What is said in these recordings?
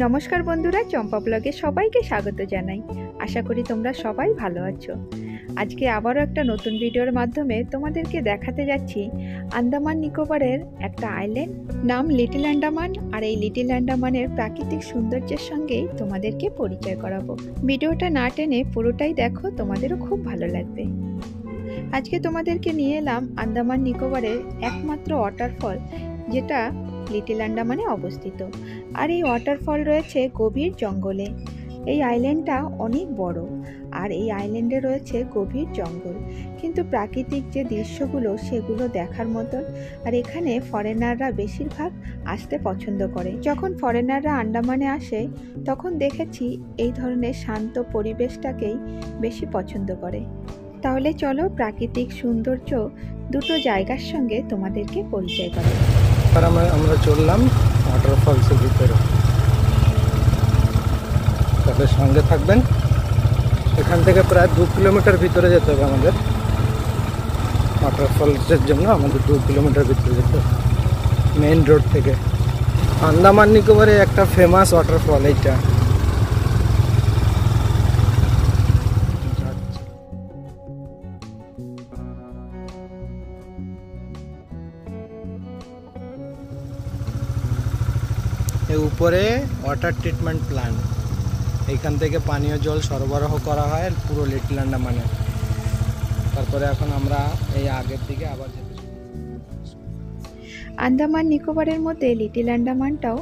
নমস্কার বন্ধুরা, চম্পা ব্লগে সবাইকে স্বাগত জানাই। আশা করি তোমরা সবাই ভালো আছো। আজকে আবারও একটা নতুন ভিডিওর মাধ্যমে তোমাদেরকে দেখাতে যাচ্ছি আন্দামান নিকোবরের একটা আইল্যান্ড, নাম লিটল আন্দামান। আর এই লিটল আন্দামানের প্রাকৃতিক সৌন্দর্যের সঙ্গেই তোমাদেরকে পরিচয় করাবো। ভিডিওটা না টেনে পুরোটাই দেখো, তোমাদেরও খুব ভালো লাগবে। আজকে তোমাদেরকে নিয়ে এলাম আন্দামান নিকোবরের একমাত্র ওয়াটারফল, যেটা লিটল আন্দামানে অবস্থিত। আর এই ওয়াটারফল রয়েছে গভীর জঙ্গলে। এই আইল্যান্ডটা অনেক বড়, আর এই আইল্যান্ডে রয়েছে গভীর জঙ্গল, কিন্তু প্রাকৃতিক যে দৃশ্যগুলো সেগুলো দেখার মতন। আর এখানে ফরেনাররা বেশিরভাগ আসতে পছন্দ করে। যখন ফরেনাররা আন্দামানে আসে তখন দেখেছি এই ধরনের শান্ত পরিবেশটাকেই বেশি পছন্দ করে। তাহলে চলো প্রাকৃতিক সৌন্দর্য দুটো জায়গার সঙ্গে তোমাদেরকে পরিচয় করাবো। আমরা চললাম ওয়াটারফলসের ভিতরে, তাদের সঙ্গে থাকবেন। এখান থেকে প্রায় 2 কিলোমিটার ভিতরে যেতে হবে আমাদের। ওয়াটারফলসের জন্য আমাদের 2 কিলোমিটার ভিতরে যেতে হবে মেইন রোড থেকে। আন্দামান নিকোবরে একটা ফেমাস ওয়াটারফল এইটা। উপরে ওয়াটার ট্রিটমেন্ট প্ল্যান্ট, এইখান থেকে পানীয় জল সরবরাহ করা হয় পুরো লিটল আন্দামানে। তারপরে এখন আমরা এই আগের দিকে আবার যেতে। আন্দামান নিকোবরের মধ্যে লিটল আন্দামানটাও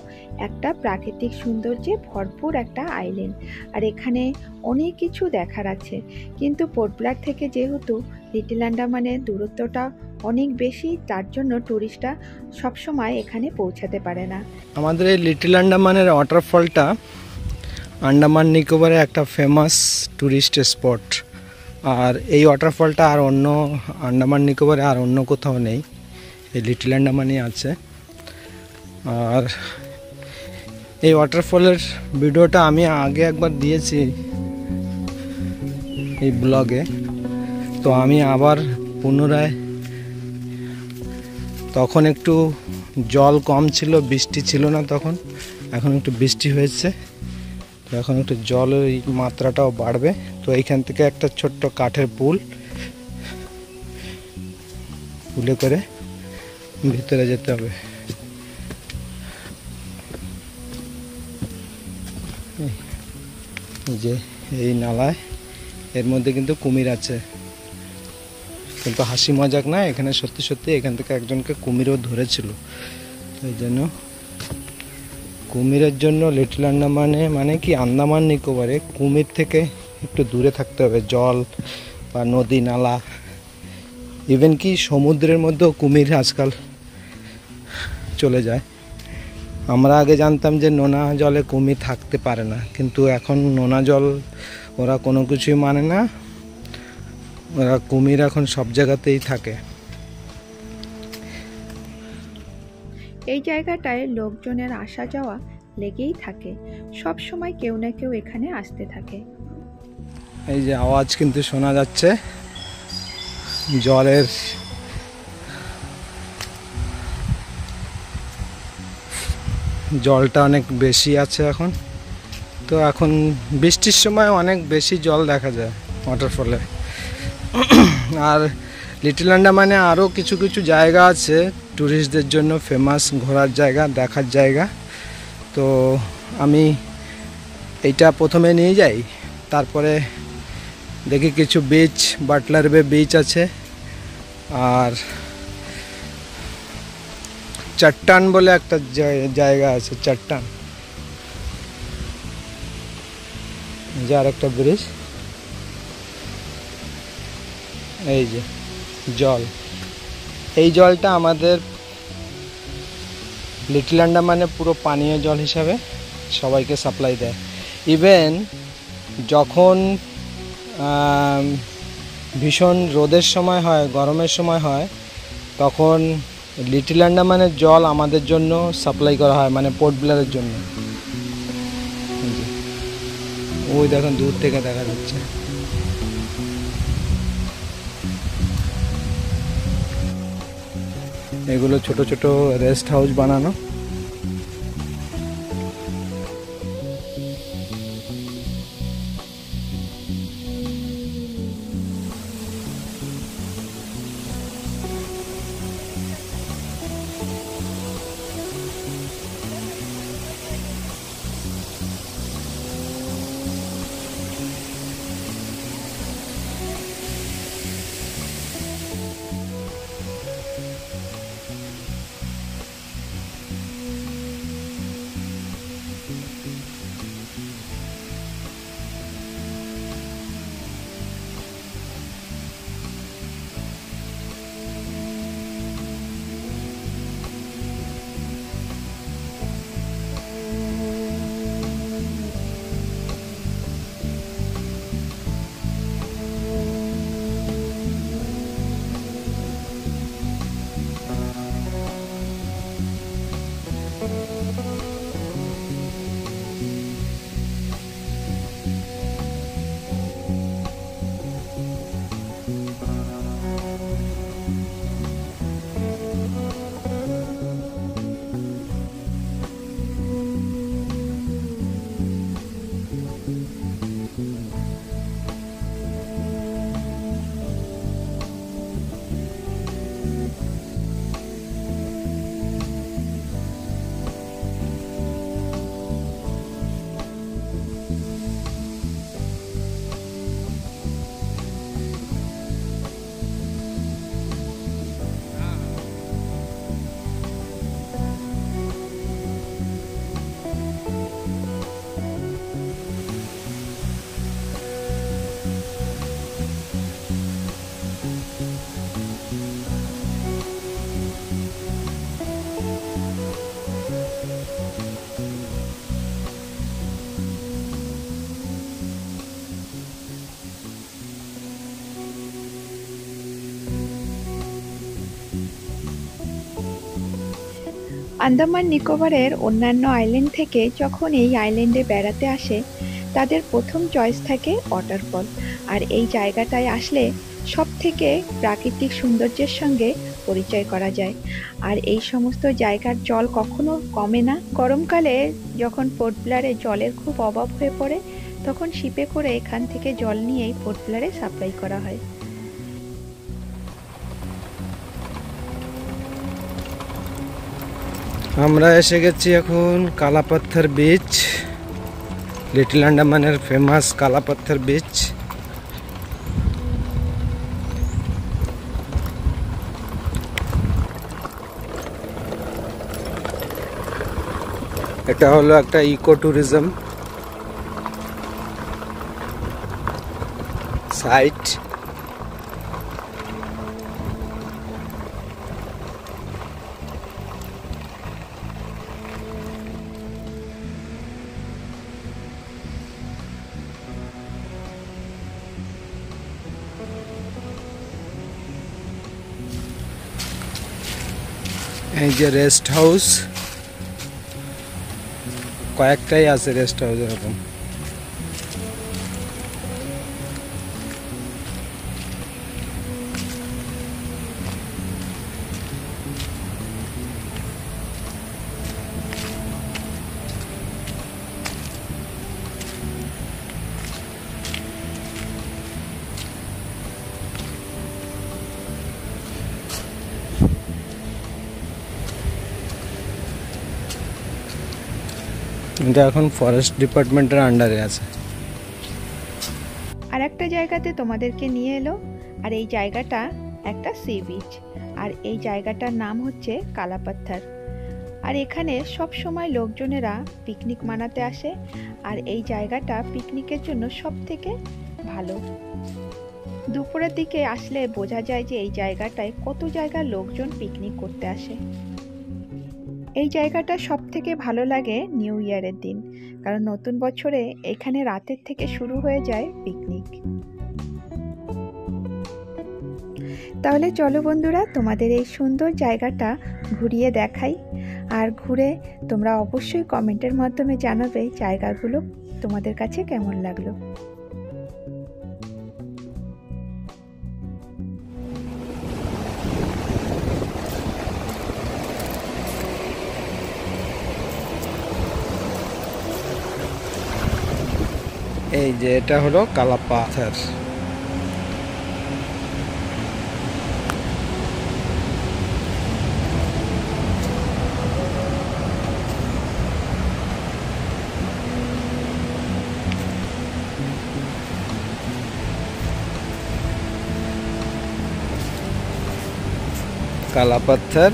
একটা প্রাকৃতিক সৌন্দর্যে ভরপুর একটা আইল্যান্ড। আর এখানে অনেক কিছু দেখার আছে, কিন্তু পোর্ট ব্লেয়ার থেকে যেহেতু লিটল আন্দামানের দূরত্বটা অনেক বেশি, তার জন্য টুরিস্টরা সবসময় এখানে পৌঁছাতে পারে না। আমাদের এই লিটল আন্দামানের ওয়াটারফলটা আন্দামান নিকোবরে একটা ফেমাস টুরিস্ট স্পট। আর এই ওয়াটারফলটা আর অন্য আন্দামান নিকোবরে আর অন্য কোথাও নেই, এই লিটল আন্দামানই আছে। আর এই ওয়াটারফলের ভিডিওটা আমি আগে একবার দিয়েছি এই ব্লগে, তো আমি আবার পুনরায়, তখন একটু জল কম ছিল, বৃষ্টি ছিল না তখন, এখন একটু বৃষ্টি হয়েছে, তো এখন একটু জলের মাত্রাটাও বাড়বে। তো এইখান থেকে একটা ছোট্ট কাঠের পুলে করে ভিতরে যেতে হবে। যে এই নালায়, এর মধ্যে কিন্তু কুমির আছে, কিন্তু হাসি মজাক না, এখানে সত্যি সত্যি এখান থেকে একজনকে কুমিরও ধরেছিল। এই জন্য কুমিরের জন্য লিটল আন্দামানে, মানে কি আন্দামান নিকোবরে, কুমির থেকে একটু দূরে থাকতে হবে। জল বা নদী নালা, ইভেন কি সমুদ্রের মধ্যেও কুমির আজকাল চলে যায়। আমরা আগে জানতাম যে নোনা জলে কুমির থাকতে পারে না, কিন্তু এখন নোনা জল ওরা কোনো কিছুই মানে না, ওরা কুমির এখন সব জায়গাতেই থাকে। এই জায়গাটায় লোকজনের আসা যাওয়া লেগেই থাকে, সব সময় কেউ না কেউ এখানে আসতে থাকে। এই যে আওয়াজ কিন্তু শোনা যাচ্ছে জলের, জলটা অনেক বেশি আছে এখন। তো এখন বৃষ্টির সময় অনেক বেশি জল দেখা যায় ওয়াটারফলে। আর লিটল আন্দামানে আরও কিছু কিছু জায়গা আছে ট্যুরিস্টদের জন্য ফেমাস, ঘোরার জায়গা, দেখার জায়গা। তো আমি এইটা প্রথমে নিয়ে যাই, তারপরে দেখি কিছু বিচ, বাটলার বে বিচ আছে, আর চট্টান বলে একটা জায়গা আছে, চট্টান, যার একটা ব্রিজ। এই যে জল, এই জলটা আমাদের লিটল আন্দামানে পুরো পানীয় জল হিসাবে সবাইকে সাপ্লাই দেয়। ইভেন যখন ভীষণ রোদের সময় হয়, গরমের সময় হয়, তখন লিটল আন্দামানের জল আমাদের জন্য সাপ্লাই করা হয়, মানে পোর্ট ব্লেয়ারের জন্য। ওই দেখুন দূর থেকে দেখা যাচ্ছে। এগুলো ছোট ছোট রেস্ট হাউস বানানো। আন্দামান নিকোবরের অন্যান্য আইল্যান্ড থেকে যখন এই আইল্যান্ডে বেড়াতে আসে তাদের প্রথম চয়েস থাকে ওয়াটারফল। আর এই জায়গাটায় আসলে সব থেকে প্রাকৃতিক সৌন্দর্যের সঙ্গে পরিচয় করা যায়। আর এই সমস্ত জায়গার জল কখনো কমে না। গরমকালে যখন পোর্ট ব্লেয়ারে জলের খুব অভাব হয়ে পড়ে তখন শিপে করে এখান থেকে জল নিয়েই পোর্ট ব্লেয়ারে সাপ্লাই করা হয়। আমরা এসে গেছি এখন Kala Patthar beach, little আন্দামানের famous Kala Patthar beach. এটা হলো একটা ইকো ট্যুরিজম সাইট। এই যে রেস্ট হাউস, কয়েকটাই আছে রেস্ট হাউস এরকম। এটা এখন ফরেস্ট ডিপার্টমেন্টের আন্ডারে আছে। আর একটা জায়গাতে তোমাদেরকে নিয়ে এলো, আর এই জায়গাটা একটা সি বিচ। আর এই জায়গাটার নাম হচ্ছে কালাপাথর। আর এখানে সব সময় লোকজনেরা পিকনিক মানাতে আসে। আর এই জায়গাটা পিকনিকের জন্য সব থেকে ভালো। দুপুরের দিকে আসলে বোঝা যায় যে এই জায়গাটায় কত জায়গার লোকজন পিকনিক করতে আসে। এই জায়গাটা সব থেকে ভালো লাগে নিউ ইয়ারের দিন, কারণ নতুন বছরে এখানে রাতের থেকে শুরু হয়ে যায় পিকনিক। তাহলে চলো বন্ধুরা, তোমাদের এই সুন্দর জায়গাটা ঘুরিয়ে দেখাই। আর ঘুরে তোমরা অবশ্যই কমেন্টের মাধ্যমে জানাবে জায়গাগুলো তোমাদের কাছে কেমন লাগলো। এই যে এটা হলো কালাপাথর। কালাপাথর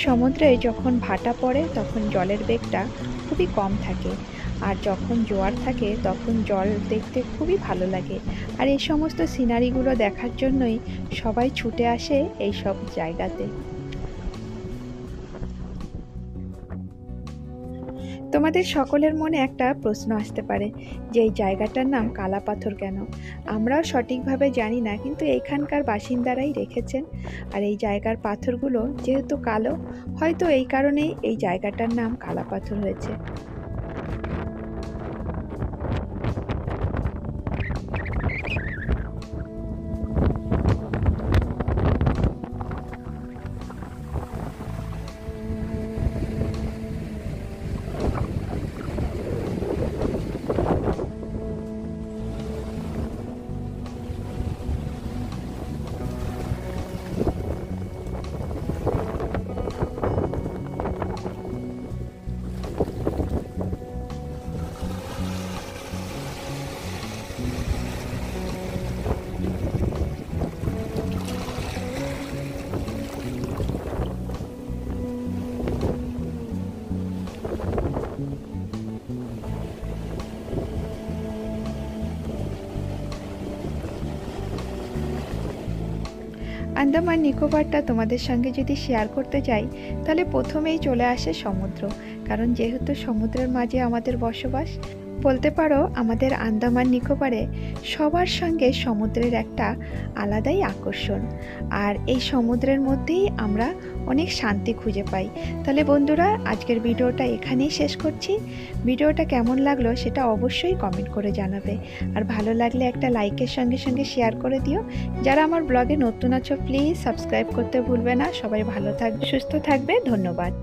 সমুদ্রে যখন ভাটা পড়ে তখন জলের বেগটা খুবই কম থাকে, আর যখন জোয়ার থাকে তখন জল দেখতে খুবই ভালো লাগে। আর এই সমস্ত সিনারিগুলো দেখার জন্যই সবাই ছুটে আসে এই সব জায়গাতে। তোমাদের সকলের মনে একটা প্রশ্ন আসতে পারে যে এই জায়গাটার নাম কালা পাথর কেন? আমরাও সঠিকভাবে জানি না, কিন্তু এখানকার বাসিন্দারাই রেখেছেন। আর এই জায়গার পাথরগুলো যেহেতু কালো, হয়তো এই কারণেই এই জায়গাটার নাম কালা পাথর হয়েছে। আন্দামান নিকোবরটা তোমাদের সঙ্গে যদি শেয়ার করতে যাই, তাহলে প্রথমেই চলে আসে সমুদ্র। কারণ যেহেতু সমুদ্রের মাঝে আমাদের বসবাস, বলতে পারো আমাদের আন্দামান নিকোবরে সবার সঙ্গে সমুদ্রের একটা আলাদাই আকর্ষণ। আর এই সমুদ্রের মধ্যেই আমরা অনেক শান্তি খুঁজে পাই। তাহলে বন্ধুরা, আজকের ভিডিওটা এখানেই শেষ করছি। ভিডিওটা কেমন লাগলো সেটা অবশ্যই কমেন্ট করে জানাবে। আর ভালো লাগলে একটা লাইকের সঙ্গে সঙ্গে শেয়ার করে দিও। যারা আমার ব্লগে নতুন আছো প্লিজ সাবস্ক্রাইব করতে ভুলবে না। সবাই ভালো থাকবে, সুস্থ থাকবে। ধন্যবাদ।